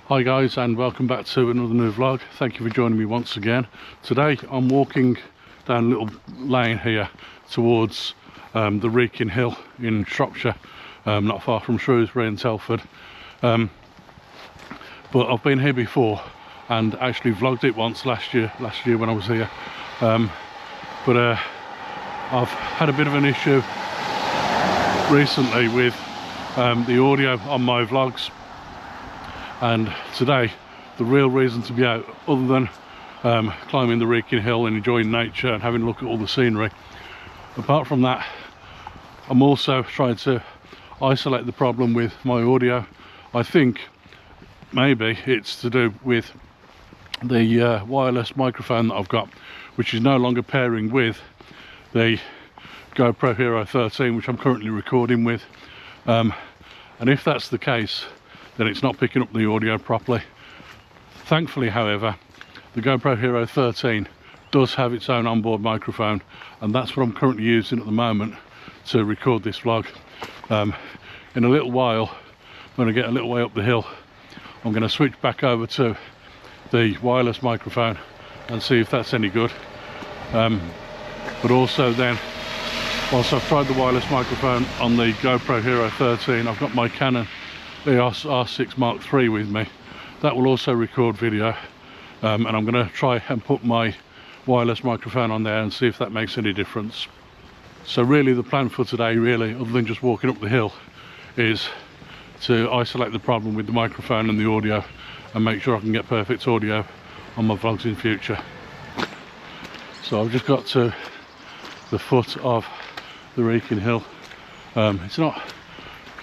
Hi guys, and welcome back to another new vlog. Thank you for joining me once again. Today I'm walking down a little lane here towards the Wrekin Hill in Shropshire, not far from Shrewsbury and Telford. But I've been here before and actually vlogged it once last year when I was here. But I've had a bit of an issue recently with the audio on my vlogs. And today, the real reason to be out, other than climbing the Wrekin Hill and enjoying nature and having a look at all the scenery, apart from that, I'm also trying to isolate the problem with my audio. I think maybe it's to do with the wireless microphone that I've got, which is no longer pairing with the GoPro Hero 13, which I'm currently recording with. And if that's the case, then it's not picking up the audio properly. Thankfully, however, the GoPro Hero 13 does have its own onboard microphone, and that's what I'm currently using at the moment to record this vlog. In a little while, when I get a little way up the hill, I'm going to switch back over to the wireless microphone and see if that's any good. But also then, whilst I've tried the wireless microphone on the GoPro Hero 13, I've got my Canon EOS R6 Mark III with me. That will also record video, and I'm going to try and put my wireless microphone on there and see if that makes any difference. So really the plan for today, really, other than just walking up the hill, is to isolate the problem with the microphone and the audio and make sure I can get perfect audio on my vlogs in future. So I've just got to the foot of the Wrekin Hill. It's not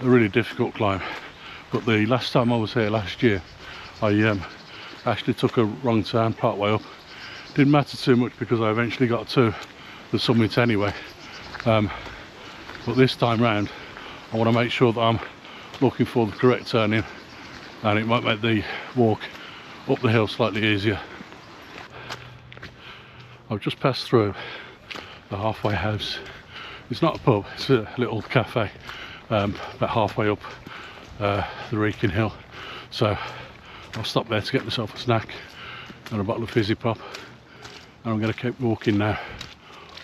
a really difficult climb, but the last time I was here last year, I actually took a wrong turn part way up. Didn't matter too much because I eventually got to the summit anyway. But this time round, I want to make sure that I'm looking for the correct turning, and it might make the walk up the hill slightly easier. I've just passed through the halfway house. It's not a pub, it's a little cafe about halfway up the Wrekin Hill, so I'll stop there to get myself a snack and a bottle of fizzy pop, and I'm going to keep walking now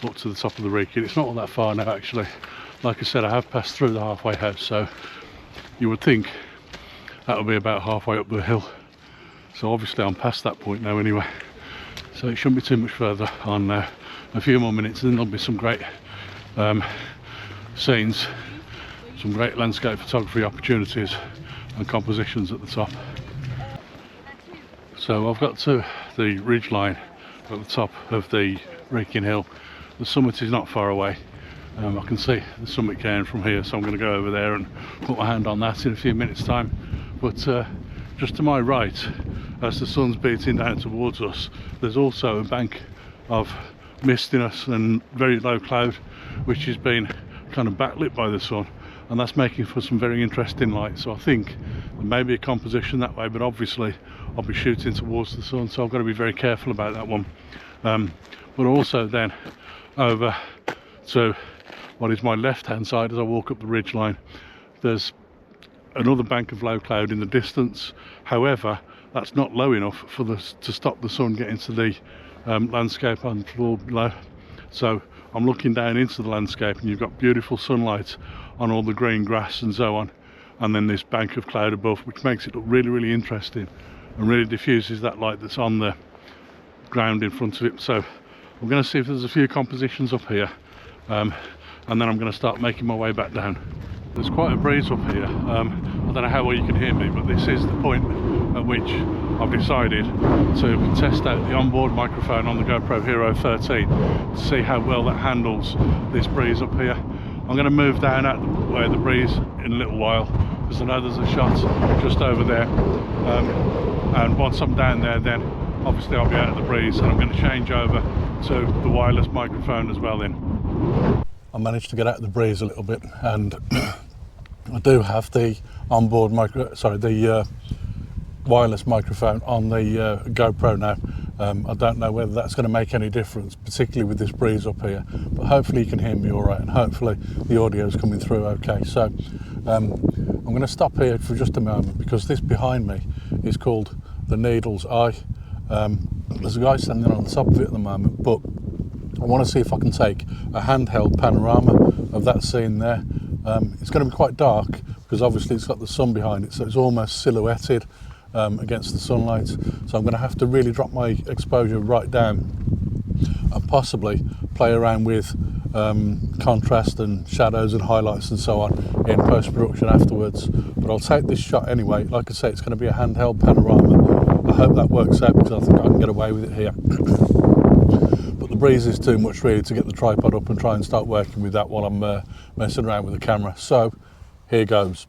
up to the top of the Wrekin. It's not all that far now actually. Like I said, I have passed through the halfway house, so you would think that would be about halfway up the hill, so obviously I'm past that point now anyway, so it shouldn't be too much further on now. A few more minutes and then there'll be some great scenes, some great landscape photography opportunities and compositions at the top. So I've got to the ridge line at the top of the Wrekin Hill. The summit is not far away. I can see the summit cairn from here, so I'm going to go over there and put my hand on that in a few minutes time. But just to my right, as the sun's beating down towards us, there's also a bank of mistiness and very low cloud, which has been kind of backlit by the sun, and that's making for some very interesting light. So I think there may be a composition that way, but obviously I'll be shooting towards the sun, so I've got to be very careful about that one. But also then over to what is my left hand side as I walk up the ridge line, there's another bank of low cloud in the distance. However, that's not low enough for to stop the sun getting to the landscape on the floor below. So I'm looking down into the landscape, and you've got beautiful sunlight on all the green grass and so on, and then this bank of cloud above, which makes it look really, really interesting and really diffuses that light that's on the ground in front of it. So I'm going to see if there's a few compositions up here, and then I'm going to start making my way back down. There's quite a breeze up here. I don't know how well you can hear me, but this is the point at which I've decided to test out the onboard microphone on the GoPro Hero 13 to see how well that handles this breeze up here. I'm going to move down out the way of the breeze in a little while, because I know there's a shot just over there, and once I'm down there, then obviously I'll be out of the breeze, and I'm going to change over to the wireless microphone as well then. I managed to get out of the breeze a little bit, and I do have the onboard wireless microphone on the GoPro now. I don't know whether that's going to make any difference, particularly with this breeze up here, but hopefully you can hear me all right, and hopefully the audio is coming through okay. So I'm going to stop here for just a moment, because this behind me is called the Needle's Eye. There's a guy standing on the top of it at the moment, but I want to see if I can take a handheld panorama of that scene there. It's going to be quite dark because obviously it's got the sun behind it, so it's almost silhouetted against the sunlight. So I'm going to have to really drop my exposure right down and possibly play around with contrast and shadows and highlights and so on in post-production afterwards. But I'll take this shot anyway. Like I say, it's going to be a handheld panorama. I hope that works out because I think I can get away with it here. But the breeze is too much really to get the tripod up and try and start working with that while I'm messing around with the camera. So here goes.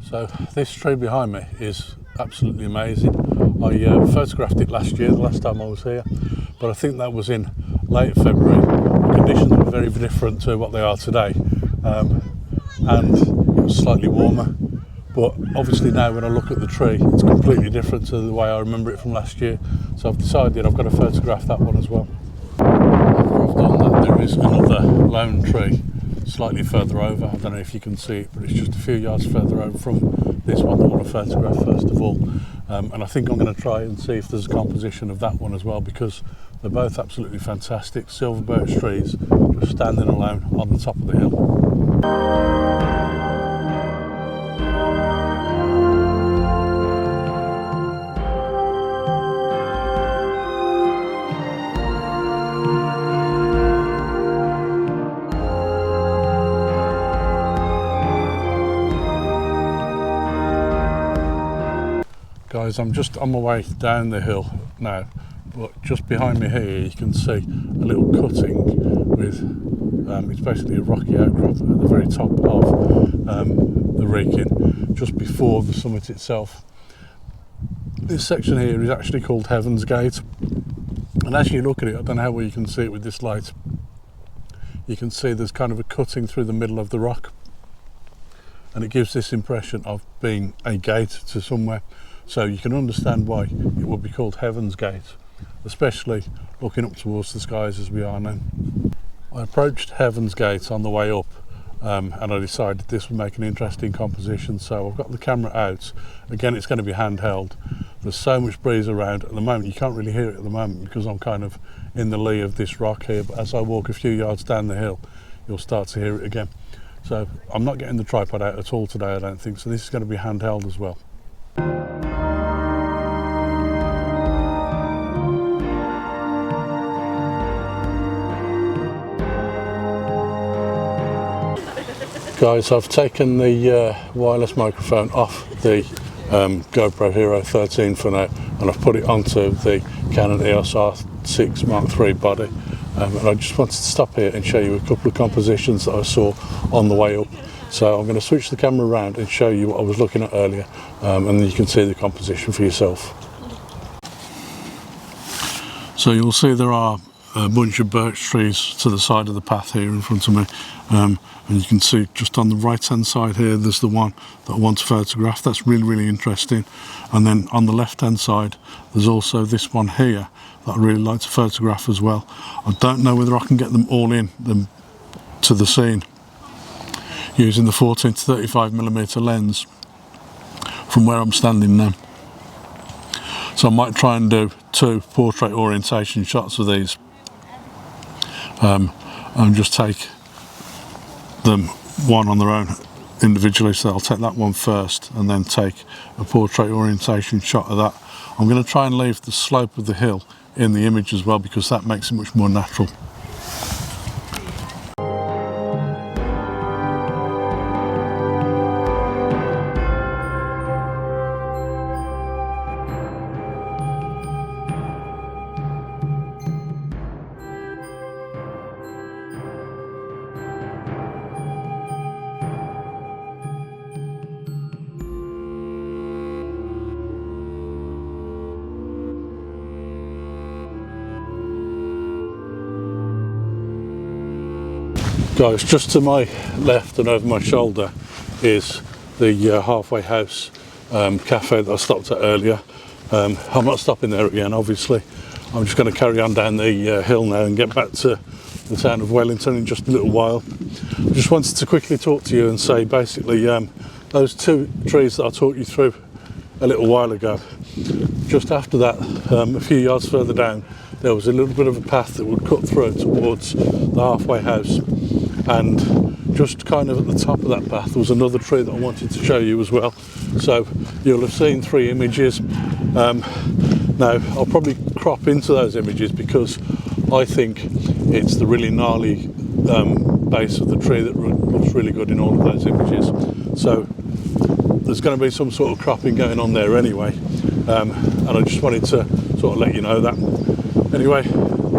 So this tree behind me is absolutely amazing. I photographed it last year, the last time I was here, but I think that was in late February. The conditions were very different to what they are today, and it was slightly warmer. But obviously now when I look at the tree, it's completely different to the way I remember it from last year. So I've decided I've got to photograph that one as well. After I've done that, there is another lone tree slightly further over. I don't know if you can see it, but it's just a few yards further over from this one that I want to photograph first of all. And I think I'm going to try and see if there's a composition of that one as well, because they're both absolutely fantastic silver birch trees just standing alone on the top of the hill. Guys, I'm just on my way down the hill now, but just behind me here you can see a little cutting with, it's basically a rocky outcrop at the very top of the Wrekin, just before the summit itself. This section here is actually called Heaven's Gate, and as you look at it, I don't know how well you can see it with this light, you can see there's kind of a cutting through the middle of the rock, and it gives this impression of being a gate to somewhere. So you can understand why it would be called Heaven's Gate, especially looking up towards the skies as we are now. I approached Heaven's Gate on the way up, and I decided this would make an interesting composition, so I've got the camera out. Again, it's going to be handheld. There's so much breeze around at the moment, you can't really hear it at the moment because I'm kind of in the lee of this rock here, but as I walk a few yards down the hill, you'll start to hear it again. So I'm not getting the tripod out at all today, I don't think, so this is going to be handheld as well. Guys, I've taken the wireless microphone off the GoPro Hero 13 for now, and I've put it onto the Canon EOS R6 Mark III body, and I just wanted to stop here and show you a couple of compositions that I saw on the way up. So I'm going to switch the camera around and show you what I was looking at earlier, and then you can see the composition for yourself. So you'll see there are a bunch of birch trees to the side of the path here in front of me, and you can see just on the right hand side here there's the one that I want to photograph. That's really interesting. And then on the left hand side there's also this one here that I'd really like to photograph as well. I don't know whether I can get them all in them to the scene using the 14 to 35mm lens from where I'm standing now. So I might try and do 2 portrait orientation shots of these, and just take them one on their own individually. So I'll take that one first and then take a portrait orientation shot of that. I'm going to try and leave the slope of the hill in the image as well, because that makes it much more natural. Guys, just to my left and over my shoulder is the Halfway House cafe that I stopped at earlier. I'm not stopping there again, obviously. I'm just going to carry on down the hill now and get back to the town of Wellington in just a little while. I just wanted to quickly talk to you and say basically those 2 trees that I talked you through a little while ago, just after that, a few yards further down, there was a little bit of a path that would cut through towards the halfway house, and just kind of at the top of that path there was another tree that I wanted to show you as well. So you'll have seen 3 images. Now I'll probably crop into those images because I think it's the really gnarly base of the tree that looks really good in all of those images. So there's going to be some sort of cropping going on there anyway, and I just wanted to sort of let you know that. Anyway,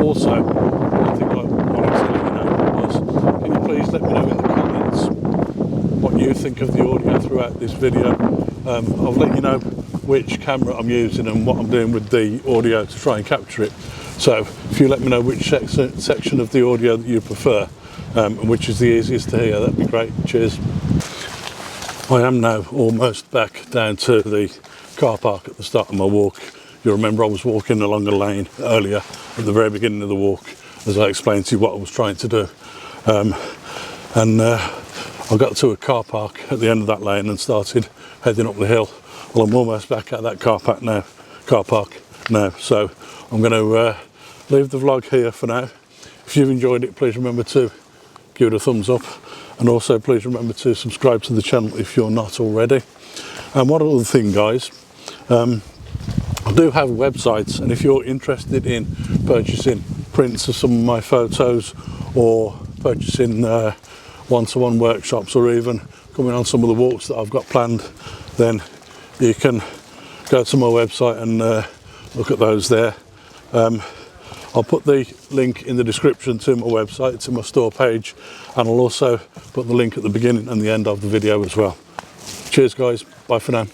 also one thing I wanted to let you know was, can you please let me know in the comments what you think of the audio throughout this video. I'll let you know which camera I'm using and what I'm doing with the audio to try and capture it. So if you let me know which section of the audio that you prefer, and which is the easiest to hear, that'd be great. Cheers. I am now almost back down to the car park at the start of my walk. You'll remember I was walking along a lane earlier at the very beginning of the walk as I explained to you what I was trying to do. I got to a car park at the end of that lane and started heading up the hill. Well, I'm almost back at that car park now. So I'm going to leave the vlog here for now. If you've enjoyed it, please remember to give it a thumbs up, and also please remember to subscribe to the channel if you're not already. And one other thing, guys, I do have websites, and if you're interested in purchasing prints of some of my photos, or purchasing one-to-one workshops, or even coming on some of the walks that I've got planned, then you can go to my website and look at those there. I'll put the link in the description to my website, to my store page, and I'll also put the link at the beginning and the end of the video as well. Cheers guys, bye for now.